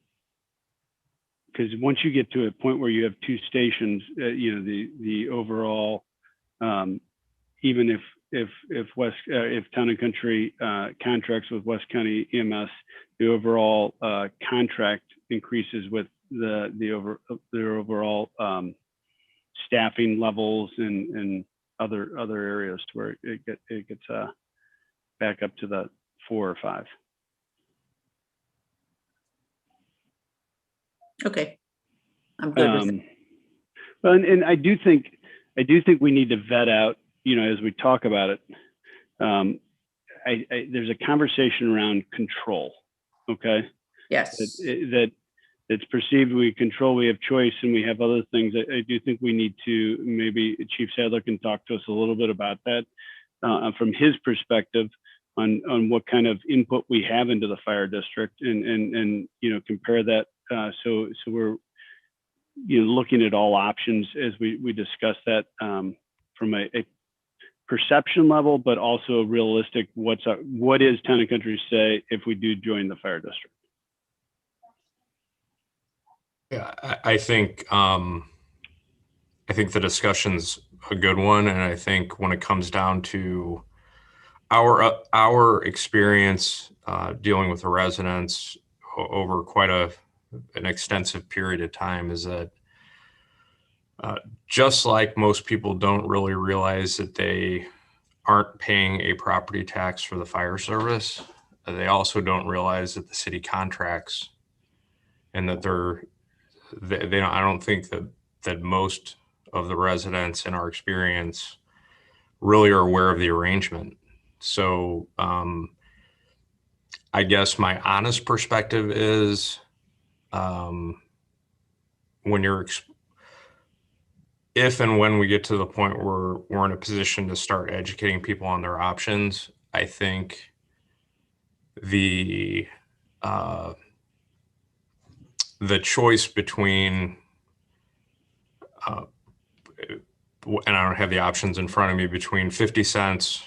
because once you get to a point where you have 2 stations, the overall, even if Town and Country contracts with West County EMS, the overall contract increases with their overall staffing levels and other areas to where it gets back up to the 4 or 5. Okay. I'm good with it. Well, and I do think we need to vet out, as we talk about it. There's a conversation around control. Okay. Yes. That's perceived we control, we have choice, and we have other things. I do think we need to, maybe Chief Sadler can talk to us a little bit about that from his perspective on what kind of input we have into the fire district, and compare that. So we're looking at all options as we discuss that from a perception level, but also a realistic what is Town and Country say if we do join the fire district. Yeah, I think the discussion's a good one, and I think when it comes down to our experience dealing with the residents over quite an extensive period of time, is that just like most people don't really realize that they aren't paying a property tax for the fire service. They also don't realize that the city contracts and that they don't, I don't think that most of the residents in our experience really are aware of the arrangement. So I guess my honest perspective is when if and when we get to the point where we're in a position to start educating people on their options, I think the choice between and I don't have the options in front of me, between 50 cents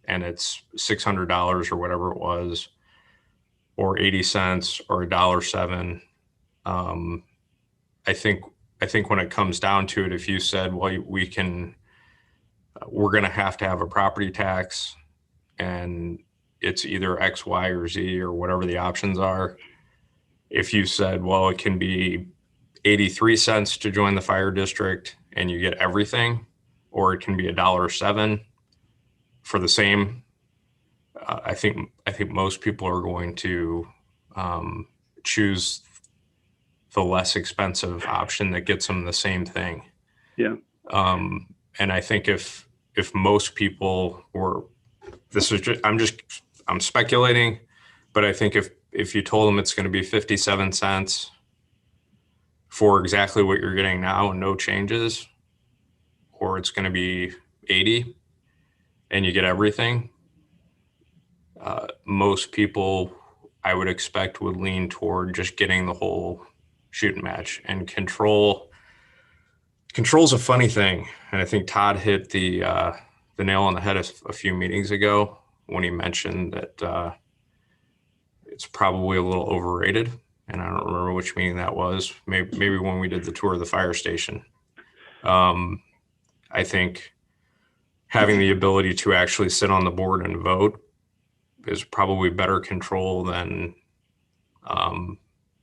and it's $600 or whatever it was, or 80 cents or $1.07. I think when it comes down to it, if you said, well, we're going to have a property tax and it's either X, Y, or Z or whatever the options are. If you said, well, it can be 83 cents to join the fire district and you get everything, or it can be $1.07 for the same. I think most people are going to choose the less expensive option that gets them the same thing. Yeah. And I think if most people were, I'm speculating, but I think if you told them it's going to be 57 cents for exactly what you're getting now and no changes, or it's going to be 80 and you get everything, most people I would expect would lean toward just getting the whole shooting match. And control's a funny thing. And I think Todd hit the nail on the head a few meetings ago when he mentioned that it's probably a little overrated. And I don't remember which meeting that was. Maybe when we did the tour of the fire station. I think having the ability to actually sit on the board and vote is probably better control than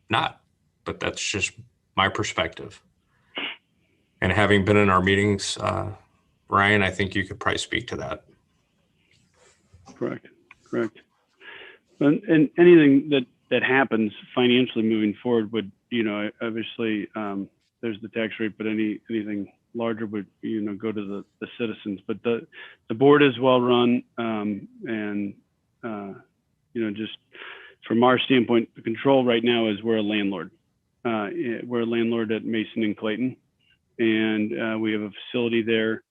not. But that's just my perspective. And having been in our meetings, Ryan, I think you could probably speak to that. Correct. And anything that happens financially moving forward would, obviously there's the tax rate, but anything larger would, go to the citizens. But the board is well run, and just from our standpoint, the control right now is we're a landlord. We're a landlord at Mason and Clayton, and we have a facility there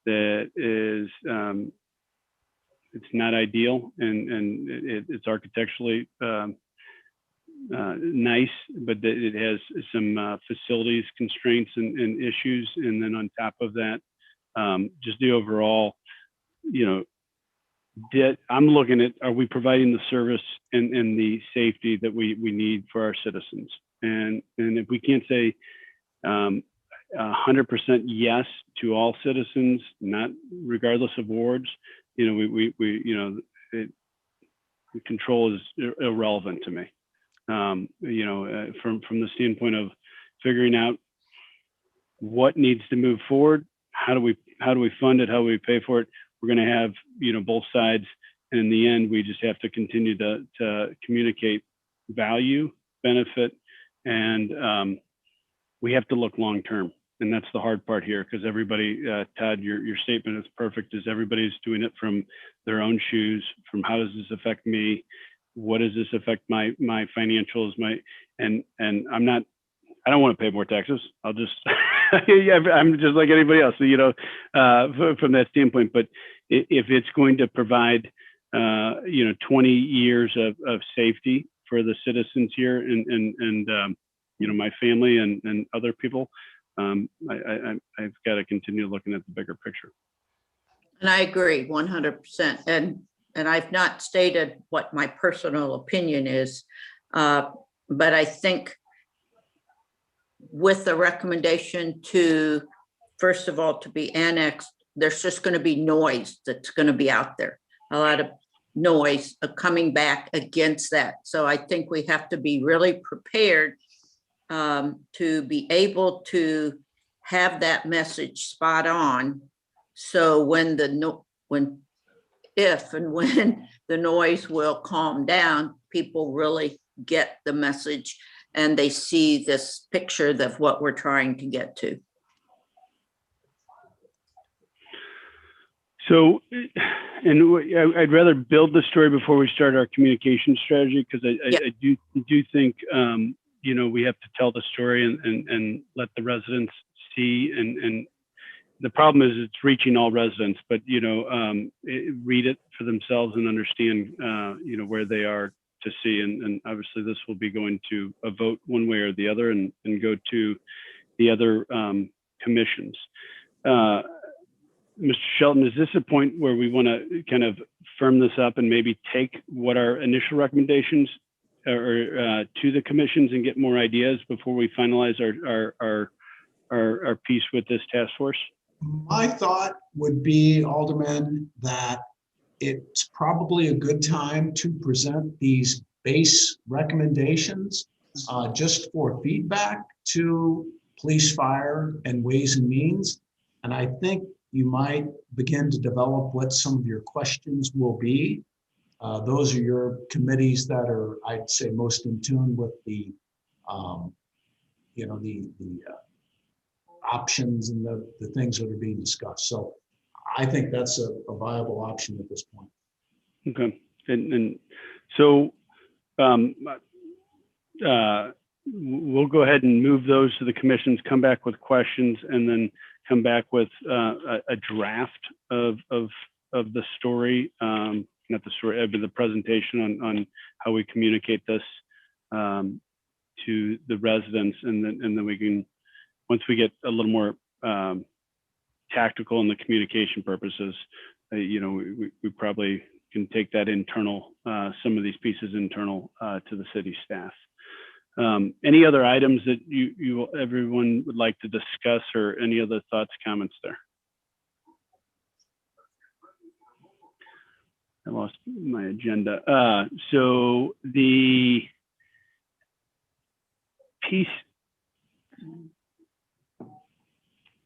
that is it's not ideal, and it's architecturally nice, but it has some facilities constraints and issues. And then on top of that, just the overall, I'm looking at, are we providing the service and the safety that we need for our citizens? And if we can't say 100% yes to all citizens, not regardless of wards, the control is irrelevant to me. From the standpoint of figuring out what needs to move forward, how do we fund it, how do we pay for it? We're going to have both sides, and in the end, we just have to continue to communicate value, benefit, and we have to look long term. And that's the hard part here, because everybody, Todd, your statement is perfect, is everybody's doing it from their own shoes, from how does this affect me? What does this affect my financials? And I don't want to pay more taxes. I'll just, I'm just like anybody else, from that standpoint. But if it's going to provide, 20 years of safety for the citizens here and my family and other people, I've got to continue looking at the bigger picture. And I agree 100%. And I've not stated what my personal opinion is, but I think with the recommendation to, first of all, to be annexed, there's just going to be noise that's going to be out there, a lot of noise coming back against that. So I think we have to be really prepared to be able to have that message spot on. So when if and when the noise will calm down, people really get the message and they see this picture of what we're trying to get to. So, and I'd rather build the story before we start our communication strategy, because I do think, you know, we have to tell the story and let the residents see. And the problem is it's reaching all residents, but, you know, read it for themselves and understand, you know, where they are to see. And obviously this will be going to a vote one way or the other and go to the other commissions. Mr. Shelton, is this a point where we want to kind of firm this up and maybe take what our initial recommendations or to the commissions and get more ideas before we finalize our piece with this task force? My thought would be, Alderman, that it's probably a good time to present these base recommendations just for feedback to police, fire, and ways and means. And I think you might begin to develop what some of your questions will be. Those are your committees that are, I'd say, most in tune with the, you know, the options and the things that are being discussed. So I think that's a viable option at this point. Okay, and so we'll go ahead and move those to the commissions, come back with questions, and then come back with a draft of the story, not the story, but the presentation on how we communicate this to the residents, and then we can, once we get a little more tactical in the communication purposes, you know, we probably can take that internal, some of these pieces internal to the city staff. Any other items that everyone would like to discuss, or any other thoughts, comments there? I lost my agenda. So the piece,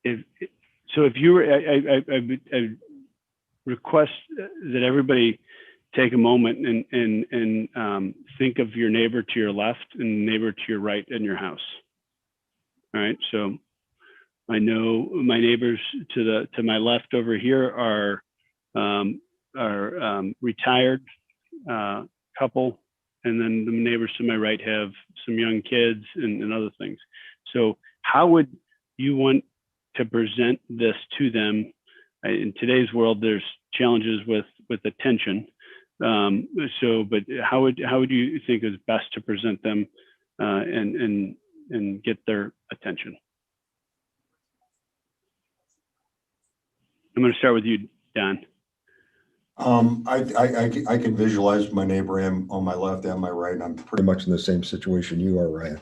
if you were, I request that everybody take a moment and think of your neighbor to your left and neighbor to your right in your house. All right, so I know my neighbors to my left over here are retired couple, and then the neighbors to my right have some young kids and other things. So how would you want to present this to them? In today's world, there's challenges with attention. But how would you think is best to present them and get their attention? I'm going to start with you, Don. I can visualize my neighbor on my left and my right, and I'm pretty much in the same situation you are, Ryan.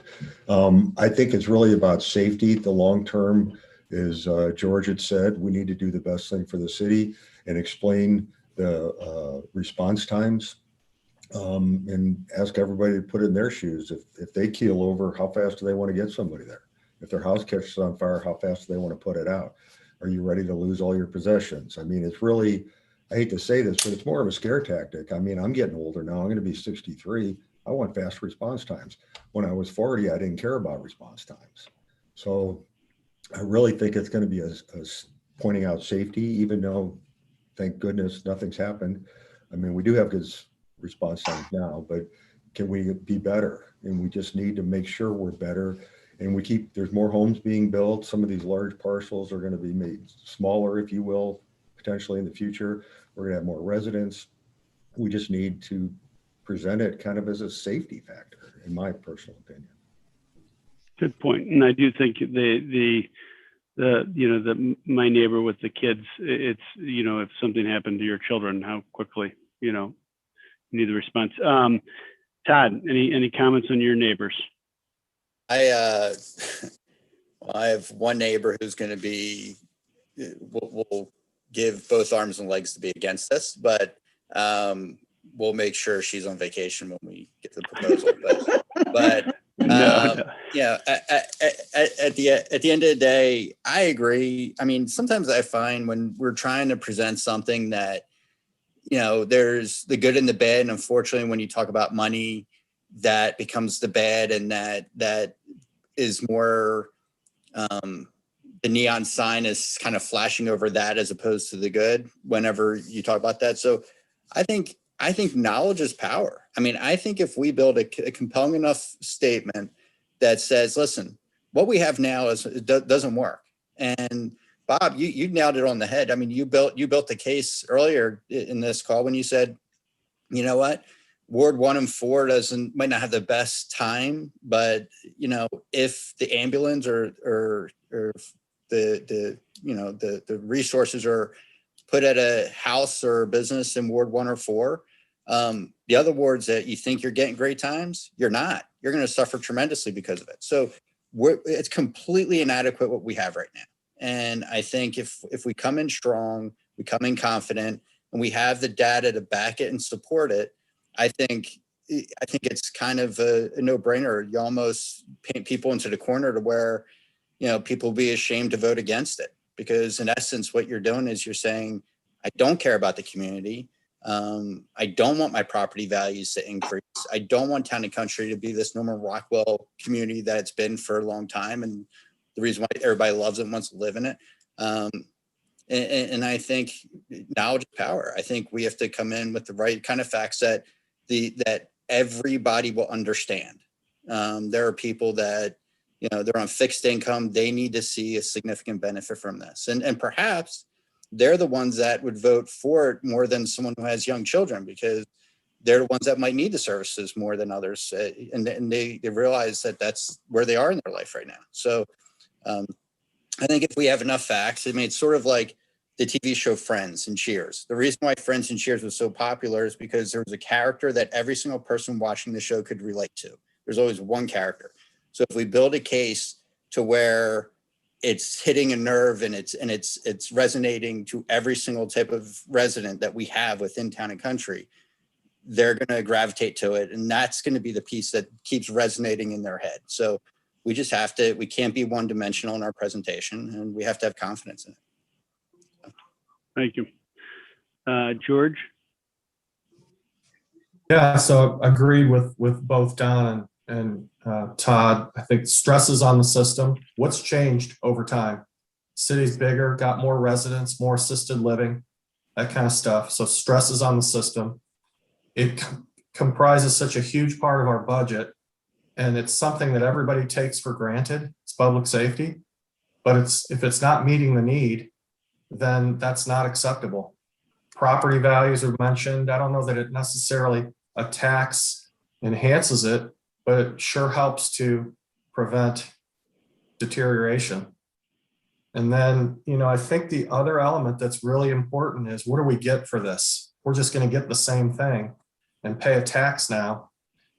I think it's really about safety. The long term, as George had said, we need to do the best thing for the city and explain the response times, and ask everybody to put in their shoes. If they keel over, how fast do they want to get somebody there? If their house catches on fire, how fast do they want to put it out? Are you ready to lose all your possessions? I mean, it's really, I hate to say this, but it's more of a scare tactic. I mean, I'm getting older now. I'm going to be 63. I want fast response times. When I was 40, I didn't care about response times. So I really think it's going to be a pointing out safety, even though, thank goodness, nothing's happened. I mean, we do have good response times now, but can we be better? And we just need to make sure we're better. And there's more homes being built. Some of these large parcels are going to be made smaller, if you will, potentially in the future. We're going to have more residents. We just need to present it kind of as a safety factor, in my personal opinion. Good point. And I do think my neighbor with the kids, it's, you know, if something happened to your children, how quickly, you know, you need the response. Todd, any comments on your neighbors? I have one neighbor who's going to be, will give both arms and legs to be against this, but we'll make sure she's on vacation when we get the proposal. But No. Yeah, at the end of the day, I agree. I mean, sometimes I find when we're trying to present something that, there's the good and the bad. And unfortunately, when you talk about money, that becomes the bad, and that is more, the neon sign is kind of flashing over that as opposed to the good whenever you talk about that. So I think knowledge is power. I mean, I think if we build a compelling enough statement that says, listen, what we have now doesn't work. And Bob, you nailed it on the head. I mean, you built the case earlier in this call when you said, you know what, Ward 1 and 4 might not have the best time, but if the ambulance or the resources are put at a house or a business in Ward 1 or 4, the other wards that you think you're getting great times, you're not. You're going to suffer tremendously because of it. So it's completely inadequate what we have right now. And I think if we come in strong, we come in confident, and we have the data to back it and support it, I think it's kind of a no-brainer. You almost paint people into the corner to where, people will be ashamed to vote against it, because in essence, what you're doing is you're saying, I don't care about the community. I don't want my property values to increase. I don't want Town and Country to be this Norman Rockwell community that it's been for a long time, and the reason why everybody loves it and wants to live in it. And I think knowledge is power. I think we have to come in with the right kind of facts that everybody will understand. There are people that, they're on fixed income. They need to see a significant benefit from this. And perhaps they're the ones that would vote for it more than someone who has young children, because they're the ones that might need the services more than others. And they realize that that's where they are in their life right now. So I think if we have enough facts, it's sort of like the TV show Friends and Cheers. The reason why Friends and Cheers was so popular is because there was a character that every single person watching the show could relate to. There's always one character. So if we build a case to where it's hitting a nerve and it's resonating to every single type of resident that we have within Town and Country, they're going to gravitate to it. And that's going to be the piece that keeps resonating in their head. So we can't be one dimensional in our presentation, and we have to have confidence in it. Thank you. George? Yeah, so agree with both Don and Todd. I think stress is on the system. What's changed over time? City's bigger, got more residents, more assisted living, that kind of stuff. So stress is on the system. It comprises such a huge part of our budget, and it's something that everybody takes for granted. It's public safety, but if it's not meeting the need, then that's not acceptable. Property values are mentioned. I don't know that it necessarily a tax enhances it, but it sure helps to prevent deterioration. And then, I think the other element that's really important is, what do we get for this? We're just going to get the same thing and pay a tax now.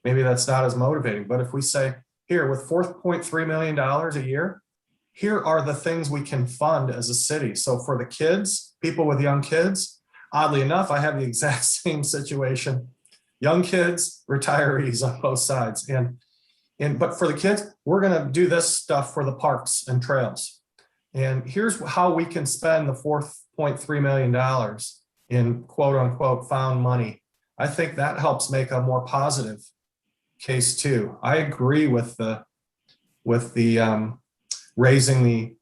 Maybe that's not as motivating. But if we say, here, with $4.3 million a year, here are the things we can fund as a city. So for the kids, people with young kids, oddly enough, I have the exact same situation. Young kids, retirees on both sides. But for the kids, we're going to do this stuff for the parks and trails. And here's how we can spend the $4.3 million in quote unquote found money. I think that helps make a more positive case too. I agree with the raising the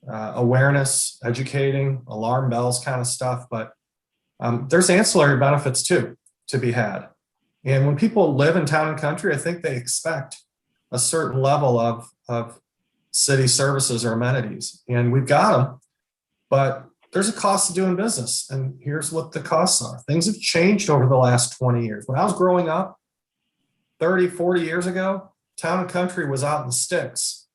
awareness, educating, alarm bells kind of stuff, but there's ancillary benefits too to be had. And when people live in Town and Country, I think they expect a certain level of city services or amenities, and we've got them, but there's a cost to doing business. And here's what the costs are. Things have changed over the last 20 years. When I was growing up 30, 40 years ago, Town and Country was out in the sticks.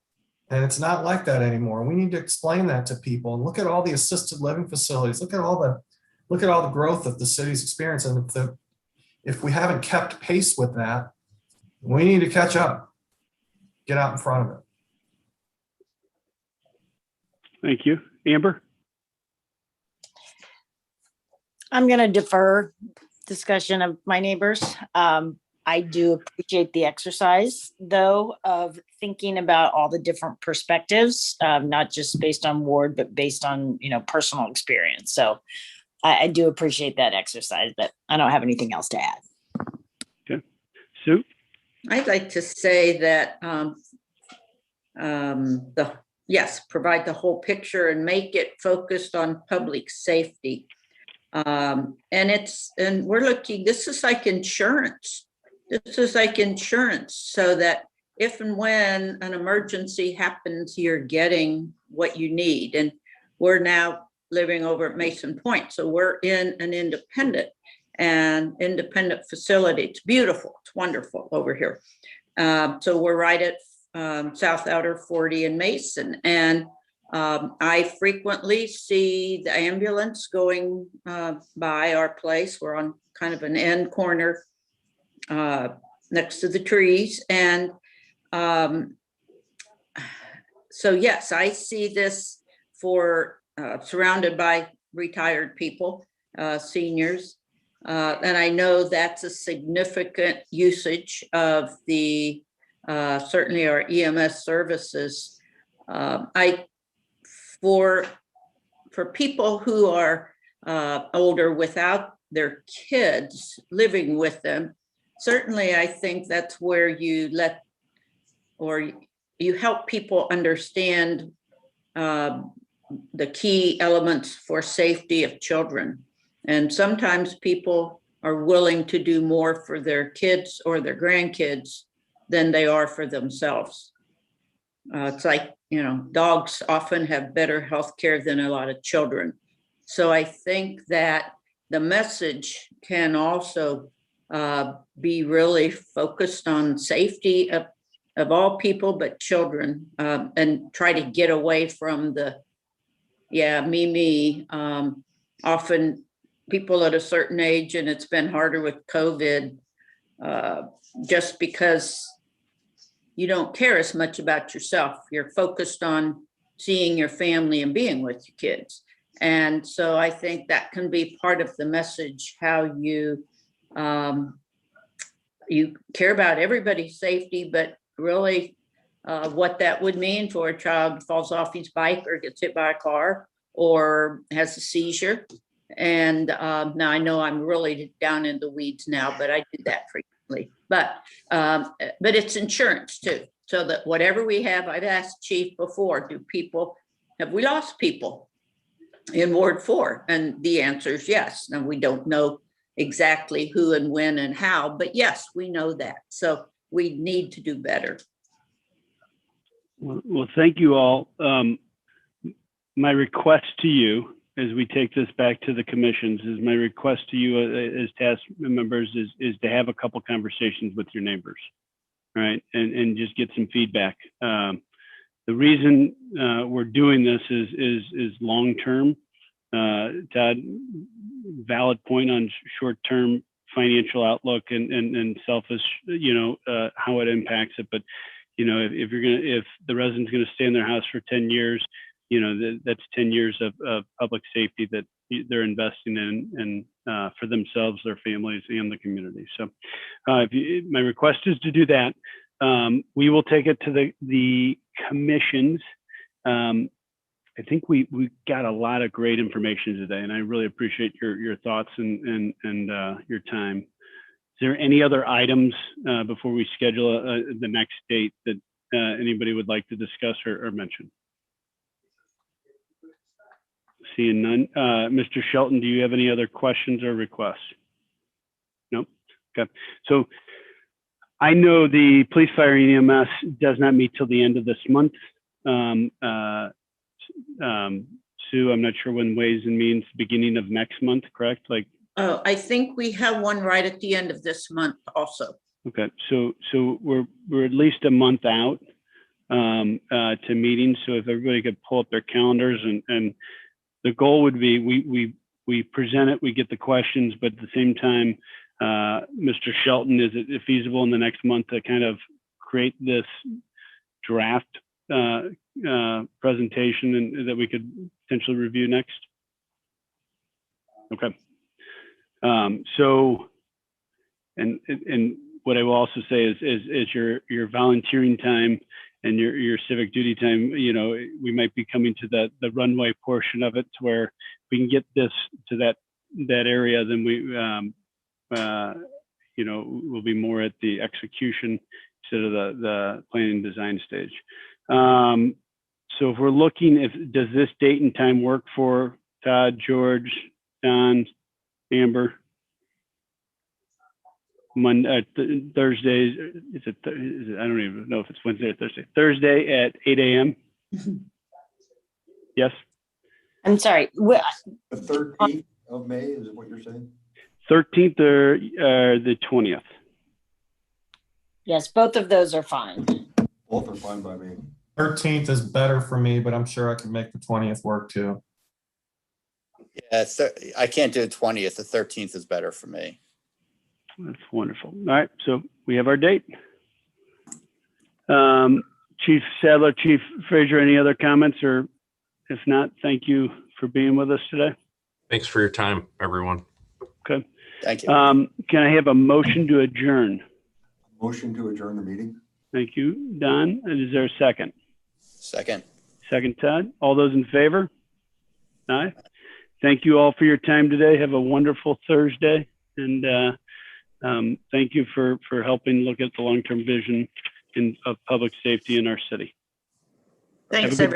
And it's not like that anymore. We need to explain that to people, and look at all the assisted living facilities. Look at all the growth that the city's experienced. And if we haven't kept pace with that, we need to catch up, get out in front of it. Thank you. Amber? I'm going to defer discussion of my neighbors. I do appreciate the exercise, though, of thinking about all the different perspectives, not just based on ward, but based on, personal experience. So I do appreciate that exercise, but I don't have anything else to add. Okay. Sue? I'd like to say that provide the whole picture and make it focused on public safety. And we're looking, this is like insurance. This is like insurance, so that if and when an emergency happens, you're getting what you need. And we're now living over at Mason Point, so we're in an independent facility. It's beautiful. It's wonderful over here. So we're right at South Outer 40 in Mason. And I frequently see the ambulance going by our place. We're on kind of an end corner next to the trees. And so, yes, I see this for surrounded by retired people, seniors. And I know that's a significant usage of the certainly our EMS services. For people who are older without their kids living with them, certainly I think that's where you help people understand the key elements for safety of children. And sometimes people are willing to do more for their kids or their grandkids than they are for themselves. It's like, dogs often have better health care than a lot of children. So I think that the message can also be really focused on safety of all people, but children, and try to get away from the, me. Often people at a certain age, and it's been harder with COVID, just because you don't care as much about yourself. You're focused on seeing your family and being with your kids. And so I think that can be part of the message, how you care about everybody's safety, but really what that would mean for a child who falls off his bike or gets hit by a car or has a seizure. And now I know I'm really down in the weeds now, but I do that frequently. But it's insurance too. So that whatever we have, I've asked Chief before, have we lost people in Ward 4? And the answer is yes. Now we don't know exactly who and when and how, but yes, we know that. So we need to do better. Well, thank you all. My request to you, as we take this back to the commissions, my request to you as task members is to have a couple conversations with your neighbors, right? And just get some feedback. The reason we're doing this is long-term. Todd, valid point on short-term financial outlook and selfish, how it impacts it. But, if the resident's gonna stay in their house for 10 years, that's 10 years of public safety that they're investing in for themselves, their families, and the community. So my request is to do that. We will take it to the commissions. I think we got a lot of great information today, and I really appreciate your thoughts and your time. Is there any other items before we schedule the next date that anybody would like to discuss or mention? Seeing none. Mr. Shelton, do you have any other questions or requests? Nope. Okay. So I know the police, fire, and EMS does not meet till the end of this month. Sue, I'm not sure when Ways and Means, beginning of next month, correct? I think we have one right at the end of this month also. Okay. So we're at least a month out to meetings. So if everybody could pull up their calendars and the goal would be we present it, we get the questions, but at the same time, Mr. Shelton, is it feasible in the next month to kind of create this draft presentation and that we could potentially review next? Okay. So, and what I will also say is your volunteering time and your civic duty time, we might be coming to the runway portion of it to where we can get this to that area, then we'll be more at the execution instead of the planning design stage. So if we're looking, does this date and time work for Todd, George, Don, Amber? Thursday, is it, I don't even know if it's Wednesday or Thursday. Thursday at 8 a.m. Yes. I'm sorry. The 13th of May is what you're saying? 13th or the 20th. Yes, both of those are fine. Both are fine by me. 13th is better for me, but I'm sure I can make the 20th work too. Yeah, I can't do the 20th. The 13th is better for me. That's wonderful. All right, so we have our date. Chief Sadler, Chief Frazier, any other comments? Or if not, thank you for being with us today. Thanks for your time, everyone. Okay. Thank you. Can I have a motion to adjourn? Motion to adjourn the meeting. Thank you, Don. Is there a second? Second. Second, Todd. All those in favor? Aye. Thank you all for your time today. Have a wonderful Thursday. And thank you for helping look at the long-term vision of public safety in our city. Thanks, Have a good everyone.